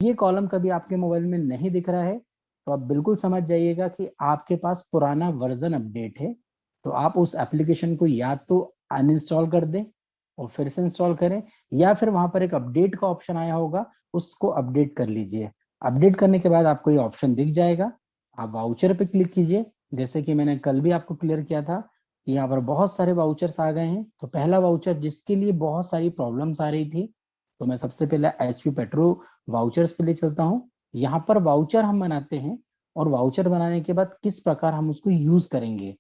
ये कॉलम कभी आपके मोबाइल में नहीं दिख रहा है तो आप बिल्कुल समझ जाइएगा कि आपके पास पुराना वर्जन अपडेट है। तो आप उस एप्लीकेशन को या तो अनइंस्टॉल कर दें और फिर से इंस्टॉल करें, या फिर वहां पर एक अपडेट का ऑप्शन आया होगा, उसको अपडेट कर लीजिए। अपडेट करने के बाद आपको ये ऑप्शन दिख जाएगा, आप वाउचर पे क्लिक कीजिए। जैसे कि मैंने कल भी आपको क्लियर किया था कि यहाँ पर बहुत सारे वाउचर्स आ गए हैं। तो पहला वाउचर जिसके लिए बहुत सारी प्रॉब्लम्स आ रही थी, तो मैं सबसे पहले एचपी पेट्रो वाउचर्स पे ले चलता हूँ। यहाँ पर वाउचर हम बनाते हैं और वाउचर बनाने के बाद किस प्रकार हम उसको यूज करेंगे,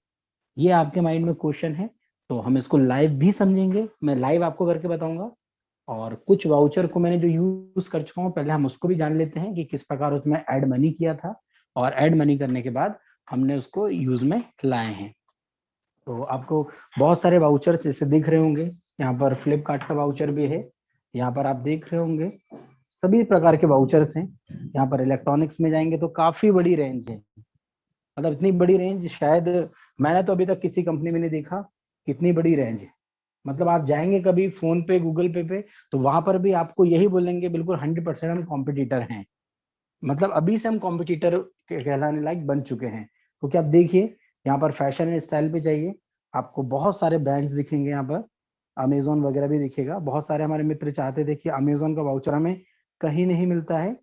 ये आपके माइंड में क्वेश्चन है। तो हम इसको लाइव भी समझेंगे, मैं लाइव आपको करके बताऊंगा। और कुछ वाउचर को मैंने जो यूज कर चुका हूँ, पहले हम उसको भी जान लेते हैं कि किस प्रकार उसमें ऐड मनी किया था, और ऐड मनी करने के बाद हमने उसको यूज में लाए हैं। तो आपको बहुत सारे वाउचर्स इसे दिख रहे होंगे। यहाँ पर फ्लिपकार्ट का वाउचर भी है, यहाँ पर आप देख रहे होंगे सभी प्रकार के वाउचर्स हैं। यहाँ पर इलेक्ट्रॉनिक्स में जाएंगे तो काफी बड़ी रेंज है, मतलब इतनी बड़ी रेंज शायद मैंने तो अभी तक किसी कंपनी में नहीं देखा, कितनी बड़ी रेंज है। मतलब आप जाएंगे कभी फोन पे गूगल पे तो वहां पर भी आपको यही बोलेंगे बिल्कुल 100% हम कॉम्पिटिटर हैं। मतलब अभी से हम कॉम्पिटिटर कहलाने लायक बन चुके हैं। क्योंकि आप देखिए यहाँ पर फैशन एंड स्टाइल पे जाइए, आपको बहुत सारे ब्रांड्स दिखेंगे। यहाँ पर अमेजोन वगैरह भी दिखेगा। बहुत सारे हमारे मित्र चाहते थे कि अमेजोन का वाउचर हमें कहीं नहीं मिलता है,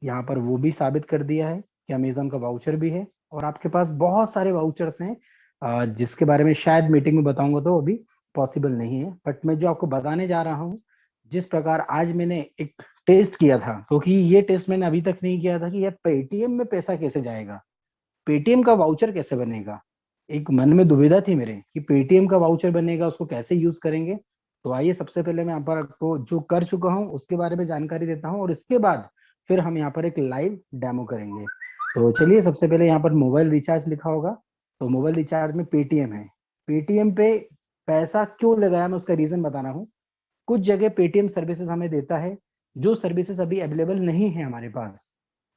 यहाँ पर वो भी साबित कर दिया है कि अमेजोन का वाउचर भी है। और आपके पास बहुत सारे वाउचर्स हैं जिसके बारे में शायद मीटिंग में बताऊंगा तो अभी पॉसिबल नहीं है। बट मैं जो आपको बताने जा रहा हूँ, जिस प्रकार आज मैंने एक टेस्ट किया था, क्योंकि ये टेस्ट मैंने अभी तक नहीं किया था कि यार पेटीएम में पैसा कैसे जाएगा, पेटीएम का वाउचर कैसे बनेगा। एक मन में दुविधा थी मेरे कि पेटीएम का वाउचर बनेगा, उसको कैसे यूज करेंगे। तो आइए सबसे पहले मैं यहाँ पर आपको जो कर चुका हूँ उसके बारे में जानकारी देता हूँ, और इसके बाद फिर हम यहाँ पर एक लाइव डेमो करेंगे। तो चलिए, सबसे पहले यहाँ पर मोबाइल रिचार्ज लिखा होगा, तो मोबाइल रिचार्ज में पेटीएम है। पेटीएम पे पैसा क्यों लगाया मैं उसका रीजन बता रहा हूँ। कुछ जगह पेटीएम सर्विसेज हमें देता है जो सर्विसेज अभी अवेलेबल नहीं है हमारे पास।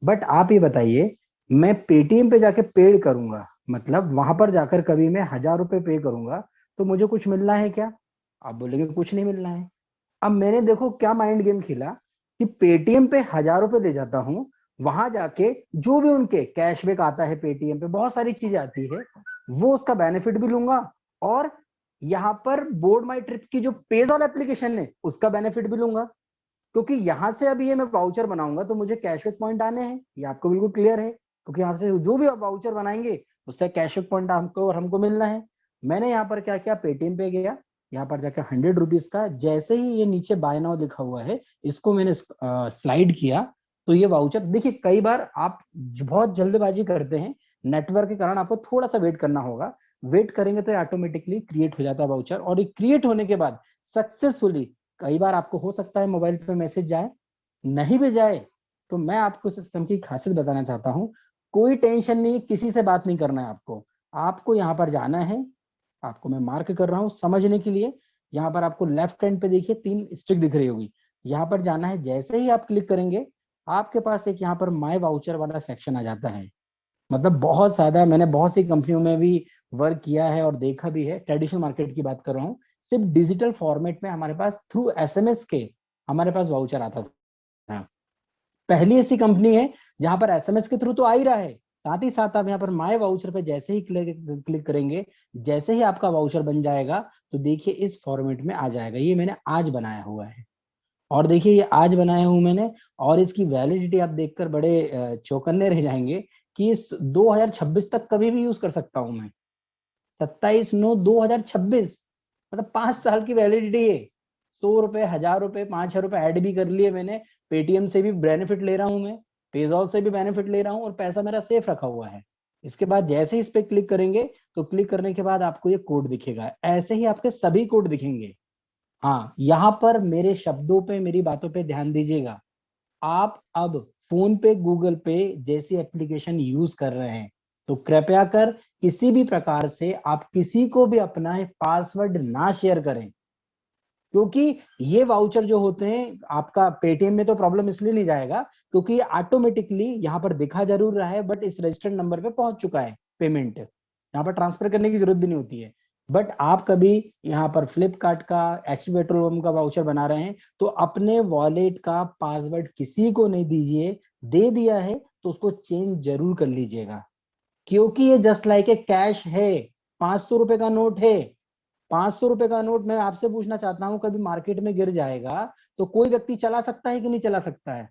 बट आप ये बताइए, मैं पेटीएम पे जाके पेड करूंगा, मतलब वहां पर जाकर कभी मैं 1000 रुपए पे करूंगा तो मुझे कुछ मिलना है क्या? आप बोलेंगे कुछ नहीं मिलना है। अब मैंने देखो क्या माइंड गेम खेला कि पेटीएम पे 1000 रुपए ले जाता हूँ, वहां जाके जो भी उनके कैशबैक आता है, पेटीएम पे बहुत सारी चीजें आती है, वो उसका बेनिफिट भी लूंगा। और यहाँ पर बोर्ड माई ट्रिप की जो पेजॉल एप्लीकेशन है उसका बेनिफिट भी लूंगा। क्योंकि यहाँ से अभी ये मैं वाउचर बनाऊंगा तो मुझे कैशबैक पॉइंट आने हैं, ये आपको बिल्कुल क्लियर है, क्योंकि यहाँ से जो भी आप वाउचर बनाएंगे उससे कैशबैक पॉइंट हमको और हमको मिलना है। मैंने यहाँ पर क्या किया, पेटीएम पे गया, यहाँ पर जाकर 100 रुपीज का जैसे ही ये नीचे बाय नाउ लिखा हुआ है इसको मैंने स्लाइड किया, तो ये वाउचर देखिए। कई बार आप बहुत जल्दबाजी करते हैं, नेटवर्क के कारण आपको थोड़ा सा वेट करना होगा। वेट करेंगे तो ऑटोमेटिकली क्रिएट हो जाता है वाउचर, और ये क्रिएट होने के बाद सक्सेसफुली, कई बार आपको हो सकता है मोबाइल पे मैसेज जाए, नहीं भी जाए, तो मैं आपको सिस्टम की खासियत बताना चाहता हूँ। कोई टेंशन नहीं, किसी से बात नहीं करना है आपको। आपको यहाँ पर जाना है, आपको मैं मार्क कर रहा हूँ समझने के लिए। यहाँ पर आपको लेफ्ट हैंड पे देखिए 3 स्टिक दिख रही होगी, यहाँ पर जाना है। जैसे ही आप क्लिक करेंगे आपके पास एक यहाँ पर माई वाउचर वाला सेक्शन आ जाता है। मतलब बहुत ज्यादा मैंने बहुत सी कंपनियों में भी वर्क किया है और देखा भी है, ट्रेडिशनल मार्केट की बात कर रहा हूँ। सिर्फ डिजिटल फॉर्मेट में हमारे पास थ्रू एसएमएस के हमारे पास वाउचर आता था। पहली ऐसी कंपनी है जहां पर एसएमएस के थ्रू तो आ ही रहा है, साथ ही साथ आप यहाँ पर माय वाउचर पे जैसे ही क्लिक करेंगे, जैसे ही आपका वाउचर बन जाएगा तो देखिए इस फॉर्मेट में आ जाएगा। ये मैंने आज बनाया हुआ है, और देखिए ये आज बनाया हूं मैंने। और इसकी वैलिडिटी आप देखकर बड़े चौकन्ने रह जाएंगे कि इस 2026 तक कभी भी यूज कर सकता हूं मैं। 27/9/2026, मतलब 5 साल की वैलिडिटी है। 100 रुपए, 1000 रुपए, 5000 रुपए ऐड भी कर लिए मैंने। पेटीएम से भी बेनिफिट ले रहा हूं मैं, पेजॉल से भी बेनिफिट ले रहा हूं, और पैसा मेरा सेफ रखा हुआ है। इसके बाद जैसे ही इस पे क्लिक करेंगे तो क्लिक करने के बाद आपको ये कोड दिखेगा, ऐसे ही आपके सभी कोड दिखेंगे। हाँ, यहाँ पर मेरे शब्दों पे, मेरी बातों पे ध्यान दीजिएगा। आप अब फोन पे, गूगल पे जैसी एप्लीकेशन यूज कर रहे हैं तो कृपया कर किसी भी प्रकार से आप किसी को भी अपना पासवर्ड ना शेयर करें। क्योंकि ये वाउचर जो होते हैं, आपका पेटीएम में तो प्रॉब्लम इसलिए नहीं जाएगा क्योंकि ये ऑटोमेटिकली यहाँ पर दिखा जरूर रहा है, बट इस रजिस्टर्ड नंबर पे पहुंच चुका है पेमेंट, यहाँ पर ट्रांसफर करने की जरूरत भी नहीं होती है। बट आप कभी यहाँ पर फ्लिपकार्ट का, एचपी पेट्रोल पंप का वाउचर बना रहे हैं तो अपने वॉलेट का पासवर्ड किसी को नहीं दीजिए। दे दिया है तो उसको चेंज जरूर कर लीजिएगा, क्योंकि ये जस्ट लाइक ए कैश है। 500 रुपए का नोट है। 500 रुपए का नोट मैं आपसे पूछना चाहता हूँ, कभी मार्केट में गिर जाएगा तो कोई व्यक्ति चला सकता है कि नहीं चला सकता है?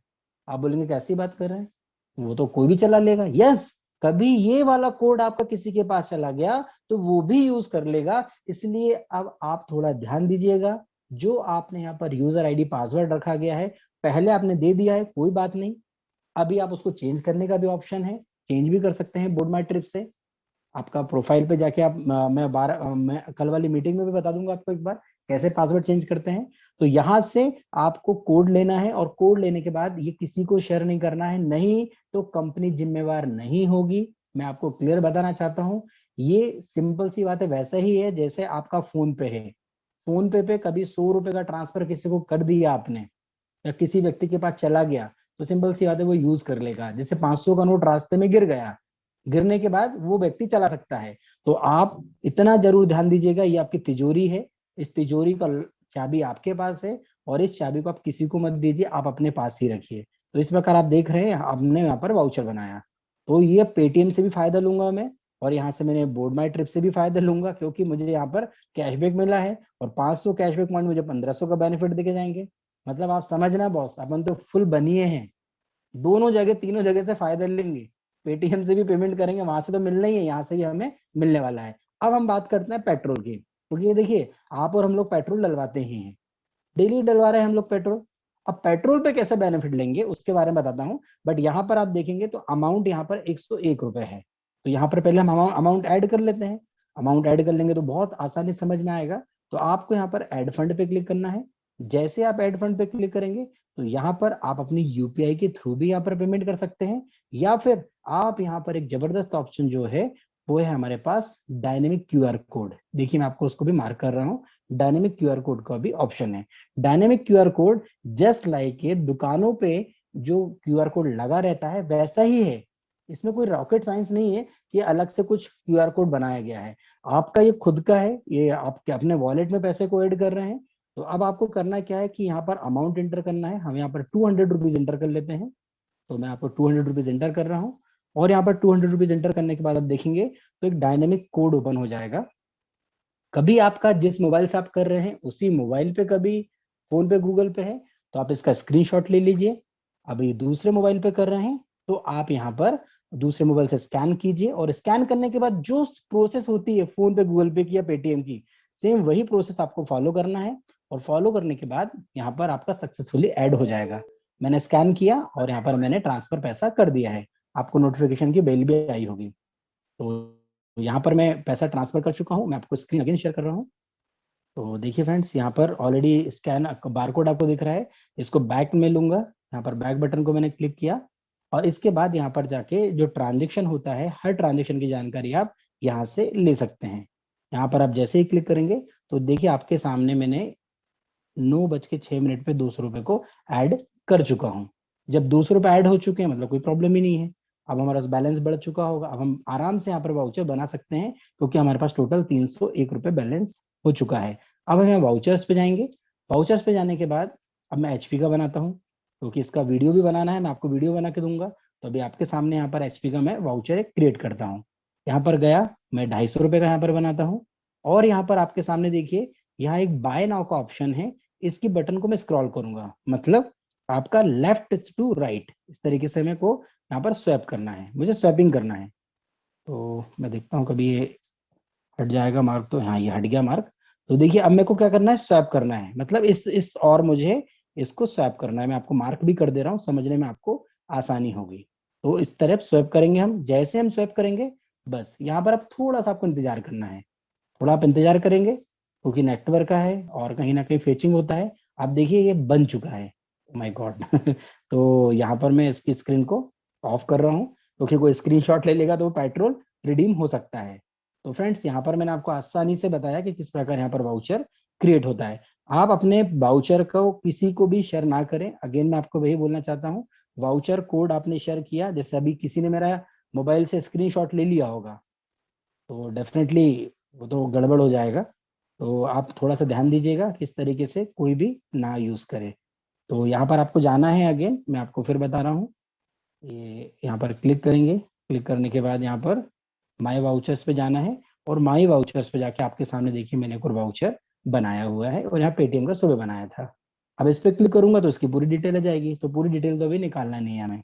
आप बोलेंगे कैसी बात कर रहे हैं, वो तो कोई भी चला लेगा। यस, कभी ये वाला कोड आपका किसी के पास चला गया तो वो भी यूज कर लेगा। इसलिए अब आप थोड़ा ध्यान दीजिएगा। जो आपने यहाँ पर यूजर आईडी पासवर्ड रखा गया है, पहले आपने दे दिया है, कोई बात नहीं। अभी आप उसको चेंज करने का भी ऑप्शन है, चेंज भी कर सकते हैं बोर्ड माई ट्रिप से। आपका प्रोफाइल पे जाके आप मैं कल वाली मीटिंग में भी बता दूंगा आपको एक बार कैसे पासवर्ड चेंज करते हैं। तो यहाँ से आपको कोड लेना है, और कोड लेने के बाद ये किसी को शेयर नहीं करना है, नहीं तो कंपनी जिम्मेवार नहीं होगी। मैं आपको क्लियर बताना चाहता हूँ, ये सिंपल सी बात है। वैसा ही है जैसे आपका फोन पे है। फोन पे कभी 100 रुपए का ट्रांसफर किसी को कर दिया आपने, या किसी व्यक्ति के पास चला गया, तो सिंपल सी बात है वो यूज कर लेगा। जैसे 500 का नोट रास्ते में गिर गया, गिरने के बाद वो व्यक्ति चला सकता है। तो आप इतना जरूर ध्यान दीजिएगा, ये आपकी तिजोरी है, इस तिजोरी का चाबी आपके पास है, और इस चाबी को आप किसी को मत दीजिए, आप अपने पास ही रखिए। तो इस प्रकार आप देख रहे हैं हमने यहाँ पर वाउचर बनाया। तो ये पेटीएम से भी फायदा लूंगा मैं, और यहाँ से मैंने बोर्ड माई ट्रिप से भी फायदा लूंगा, क्योंकि मुझे यहाँ पर कैशबैक मिला है, और 500 कैशबैक पॉइंट मुझे 1500 का बेनिफिट देके जाएंगे। मतलब आप समझना बॉस, अपन तो फुल बनिए हैं, दोनों जगह तीनों जगह से फायदा लेंगे। पेटीएम से भी पेमेंट करेंगे, वहां से तो मिलना ही है, यहाँ से भी हमें मिलने वाला है। अब हम बात करते हैं पेट्रोल की, क्योंकि ये देखिए आप और हम लोग पेट्रोल डलवाते ही हैं, डेली डलवा रहे हैं हम लोग पेट्रोल। अब पेट्रोल पे कैसे बेनिफिट लेंगे उसके बारे में बताता हूँ। बट यहाँ पर आप देखेंगे तो अमाउंट यहाँ पर 101 रुपए है। तो यहाँ पर पहले हम अमाउंट ऐड कर लेते हैं। अमाउंट ऐड कर लेंगे तो बहुत आसानी समझ में आएगा। तो आपको यहाँ पर ऐड फंड पे क्लिक करना है। जैसे आप ऐड फंड पे क्लिक करेंगे तो यहाँ पर आप अपनी यूपीआई के थ्रू भी यहाँ पर पेमेंट कर सकते हैं, या फिर आप यहाँ पर एक जबरदस्त ऑप्शन जो है वो है हमारे पास डायनेमिक क्यूआर कोड। देखिए मैं आपको उसको भी मार्क कर रहा हूँ। डायनेमिक क्यूआर कोड का भी ऑप्शन है। Dynamic QR code just like ये दुकानों पे जो क्यूआर कोड लगा रहता है वैसा ही है। इसमें कोई रॉकेट साइंस नहीं है कि अलग से कुछ क्यूआर कोड बनाया गया है। आपका ये खुद का है, ये आप अपने वॉलेट में पैसे को ऐड कर रहे हैं। तो अब आपको करना क्या है कि यहाँ पर अमाउंट एंटर करना है। हम यहाँ पर 200 रुपीज एंटर कर लेते हैं। तो मैं आपको 200 रुपीज एंटर कर रहा हूँ, और यहाँ पर 200 रुपीज एंटर करने के बाद आप देखेंगे तो एक डायनेमिक कोड ओपन हो जाएगा। कभी आपका जिस मोबाइल से आप कर रहे हैं उसी मोबाइल पे, कभी फोन पे गूगल पे है तो आप इसका स्क्रीनशॉट ले लीजिए। अभी दूसरे मोबाइल पे कर रहे हैं तो आप यहाँ पर दूसरे मोबाइल से स्कैन कीजिए, और स्कैन करने के बाद जो प्रोसेस होती है फोन पे गूगल पे की या पेटीएम की, सेम वही प्रोसेस आपको फॉलो करना है। और फॉलो करने के बाद यहाँ पर आपका सक्सेसफुली ऐड हो जाएगा। मैंने स्कैन किया और यहाँ पर मैंने ट्रांसफर पैसा कर दिया है। आपको नोटिफिकेशन की बेल भी आई होगी। तो यहाँ पर मैं पैसा ट्रांसफर कर चुका हूँ। मैं आपको स्क्रीन अगेन शेयर कर रहा हूँ। तो देखिए फ्रेंड्स, यहाँ पर ऑलरेडी स्कैन बारकोड आपको दिख रहा है। इसको बैक में लूंगा, यहाँ पर बैक बटन को मैंने क्लिक किया, और इसके बाद यहाँ पर जाके जो ट्रांजेक्शन होता है, हर ट्रांजेक्शन की जानकारी आप यहाँ से ले सकते हैं। यहाँ पर आप जैसे ही क्लिक करेंगे तो देखिए आपके सामने मैंने 9:06 पे 200 रुपए को ऐड कर चुका हूँ। जब 200 रुपए ऐड हो चुके हैं मतलब कोई प्रॉब्लम ही नहीं है। अब हमारा बैलेंस बढ़ चुका होगा। अब हम आराम से यहाँ पर वाउचर बना सकते हैं, क्योंकि हमारे पास टोटल 301 रुपए बैलेंस हो चुका है। अब हम वाउचर्स पे जाएंगे। वाउचर्स पे जाने के बाद अब मैं एचपी का बनाता हूँ, क्योंकि इसका वीडियो भी बनाना है, मैं आपको वीडियो बना के दूंगा। तो अभी आपके सामने यहाँ पर एचपी का मैं वाउचर एक क्रिएट करता हूँ। यहाँ पर गया, मैं 250 रुपए का यहाँ पर बनाता हूँ। और यहाँ पर आपके सामने देखिए, यहाँ एक बाय नाउ का ऑप्शन है। इसकी बटन को मैं स्क्रॉल करूंगा, मतलब आपका लेफ्ट टू राइट, इस तरीके से मेरे को यहाँ पर स्वैप करना है, मुझे स्वैपिंग करना है। तो मैं देखता हूँ कभी ये हट जाएगा मार्क। तो हाँ, ये हट गया मार्क। तो देखिए अब मेरे को क्या करना है, स्वैप करना है, मतलब इस और मुझे इसको स्वैप करना है। मैं आपको मार्क भी कर दे रहा हूँ, समझने में आपको आसानी होगी। तो इस तरफ स्वैप करेंगे हम। जैसे हम स्वैप करेंगे, बस यहाँ पर अब थोड़ा सा आपको इंतजार करना है। थोड़ा आप इंतजार करेंगे, क्योंकि नेटवर्क का है और कहीं ना कहीं फेचिंग होता है। आप देखिए ये बन चुका है, माय गॉड। तो यहाँ पर मैं इसकी स्क्रीन को ऑफ कर रहा हूँ, क्योंकि कोई स्क्रीनशॉट ले लेगा तो पेट्रोल रिडीम हो सकता है। तो फ्रेंड्स, यहाँ पर मैंने आपको आसानी से बताया कि किस प्रकार यहाँ पर वाउचर क्रिएट होता है। आप अपने वाउचर को किसी को भी शेयर ना करें। अगेन मैं आपको वही बोलना चाहता हूँ, वाउचर कोड आपने शेयर किया, जैसे अभी किसी ने मेरा मोबाइल से स्क्रीनशॉट ले लिया होगा, तो डेफिनेटली वो तो गड़बड़ हो जाएगा। तो आप थोड़ा सा ध्यान दीजिएगा किस तरीके से कोई भी ना यूज करे। तो यहाँ पर आपको जाना है, अगेन मैं आपको फिर बता रहा हूँ, ये यहाँ पर क्लिक करेंगे। क्लिक करने के बाद यहाँ पर माई वाउचर्स पे जाना है, और माई वाउचर्स पे जाके आपके सामने देखिए मैंने एक और वाउचर बनाया हुआ है, और यहाँ पेटीएम का सुबह बनाया था। अब इस पे क्लिक करूंगा तो इसकी पूरी डिटेल आ जाएगी, तो पूरी डिटेल तो अभी निकालना नहीं है हमें,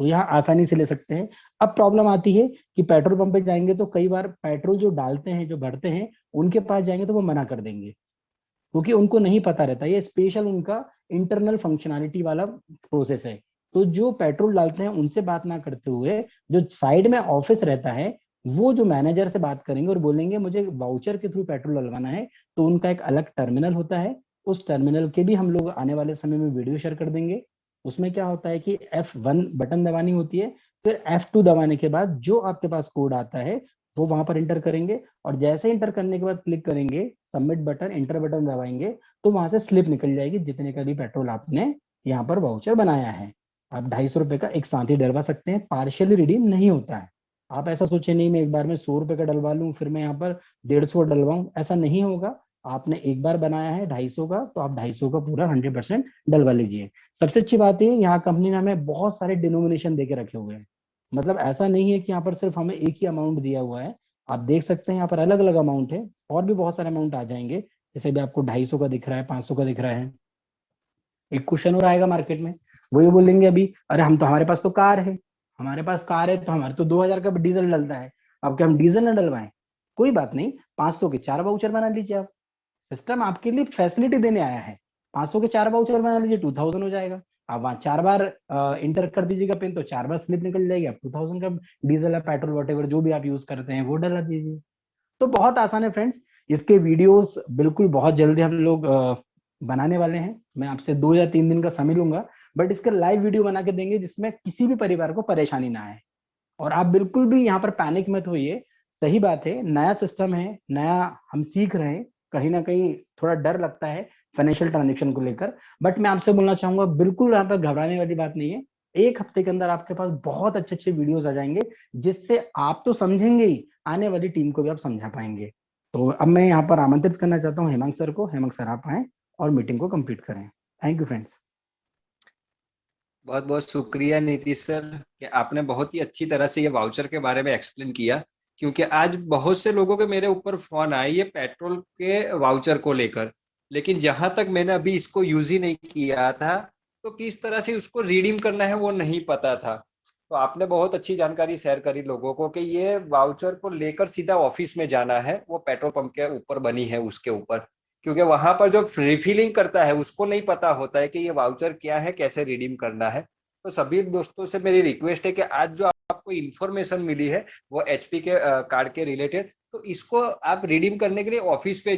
तो यहाँ आसानी से ले सकते हैं। अब प्रॉब्लम आती है कि पेट्रोल पंप पे जाएंगे तो कई बार पेट्रोल जो डालते हैं, जो भरते हैं, उनके पास जाएंगे तो वो मना कर देंगे, क्योंकि उनको नहीं पता रहता, ये स्पेशल उनका इंटरनल फंक्शनैलिटी वाला प्रोसेस है। तो जो पेट्रोल डालते हैं उनसे बात ना करते हुए, जो साइड में ऑफिस रहता है, वो जो मैनेजर से बात करेंगे और बोलेंगे मुझे वाउचर के थ्रू पेट्रोल डलवाना है, तो उनका एक अलग टर्मिनल होता है। उस टर्मिनल के भी हम लोग आने वाले समय में वीडियो शेयर कर देंगे। उसमें क्या होता है कि F1 बटन दबानी होती है, फिर F2 दबाने के बाद जो आपके पास कोड आता है वो वहां पर इंटर करेंगे, और जैसे इंटर करने के बाद क्लिक करेंगे सबमिट बटन, इंटर बटन दबाएंगे, तो वहां से स्लिप निकल जाएगी जितने का भी पेट्रोल आपने यहाँ पर वाउचर बनाया है। आप 250 रुपए का एक साथ ही डलवा सकते हैं, पार्शियली रिडीम नहीं होता है। आप ऐसा सोचे नहीं मैं एक बार में 100 रुपए का डलवा लूं फिर मैं यहाँ पर 150 डलवाऊं, ऐसा नहीं होगा। आपने एक बार बनाया है 250 का, तो आप 250 का पूरा 100% डलवा लीजिए। सबसे अच्छी बात है यहाँ कंपनी ने हमें बहुत सारे डिनोमिनेशन देके रखे हुए हैं, मतलब ऐसा नहीं है कि यहाँ पर सिर्फ हमें एक ही अमाउंट दिया हुआ है। आप देख सकते हैं यहाँ पर अलग अलग अमाउंट है, और भी बहुत सारे अमाउंट आ जाएंगे। जैसे भी आपको 250 का दिख रहा है, 500 का दिख रहा है। एक क्वेश्चन और आएगा मार्केट में, वो ये बोलेंगे अभी अरे हम तो, हमारे पास तो कार है, हमारे पास कार है तो हमारे तो 2000 का डीजल डलता है, अब क्या हम डीजल ना डलवाएं? कोई बात नहीं, 500 के 4 वाउचर बना लीजिए आप। सिस्टम आपके लिए फैसिलिटी देने आया है। 500 के 4 वाउचर बना लीजिए, 2000 हो जाएगा। आप वहां 4 बार इंटर कर दीजिएगा पिन, तो 4 बार स्लिप निकल जाएगी, आप 2000 का डीजल या पेट्रोल वटेवर जो भी आप यूज करते हैं वो डला दीजिए। तो बहुत आसान है फ्रेंड्स। इसके वीडियोस बिल्कुल बहुत जल्दी हम लोग बनाने वाले हैं। मैं आपसे 2 या 3 दिन का समय लूंगा, बट इसका लाइव वीडियो बना के देंगे जिसमें किसी भी परिवार को परेशानी ना आए। और आप बिल्कुल भी यहाँ पर पैनिक मत होइए। सही बात है, नया सिस्टम है, नया हम सीख रहे हैं, कहीं ना कहीं थोड़ा डर लगता है फाइनेंशियल ट्रांजेक्शन को लेकर। बट मैं आपसे बोलना चाहूंगा बिल्कुल यहाँ पर घबराने वाली बात नहीं है। एक हफ्ते के अंदर आपके पास बहुत अच्छे अच्छे वीडियोस आ जाएंगे, जिससे आप तो समझेंगे ही, आने वाली टीम को भी आप समझा पाएंगे। तो अब मैं यहाँ पर आमंत्रित करना चाहता हूँ हेमंत सर को। हेमंत सर आप आए और मीटिंग को कंप्लीट करें। Thank you friends. बहुत बहुत शुक्रिया नीतीश सर कि आपने बहुत ही अच्छी तरह से ये वाउचर के बारे में एक्सप्लेन किया। क्योंकि आज बहुत से लोगों के मेरे ऊपर फोन आए ये पेट्रोल के वाउचर को लेकर, लेकिन जहां तक मैंने अभी इसको यूज ही नहीं किया था तो किस तरह से उसको रिडीम करना है वो नहीं पता था। तो आपने बहुत अच्छी जानकारी शेयर करी लोगों को कि ये वाउचर को लेकर सीधा ऑफिस में जाना है, वो पेट्रोल पंप के ऊपर बनी है उसके ऊपर। क्योंकि वहां पर जो रिफिलिंग करता है उसको नहीं पता होता है कि ये वाउचर क्या है, कैसे रिडीम करना है। तो सभी दोस्तों से मेरी रिक्वेस्ट है कि आज जो आपको इन्फॉर्मेशन मिली है वो एचपी के कार्ड के रिलेटेड, तो इसको आप रिडीम करने के लिए ऑफिस पे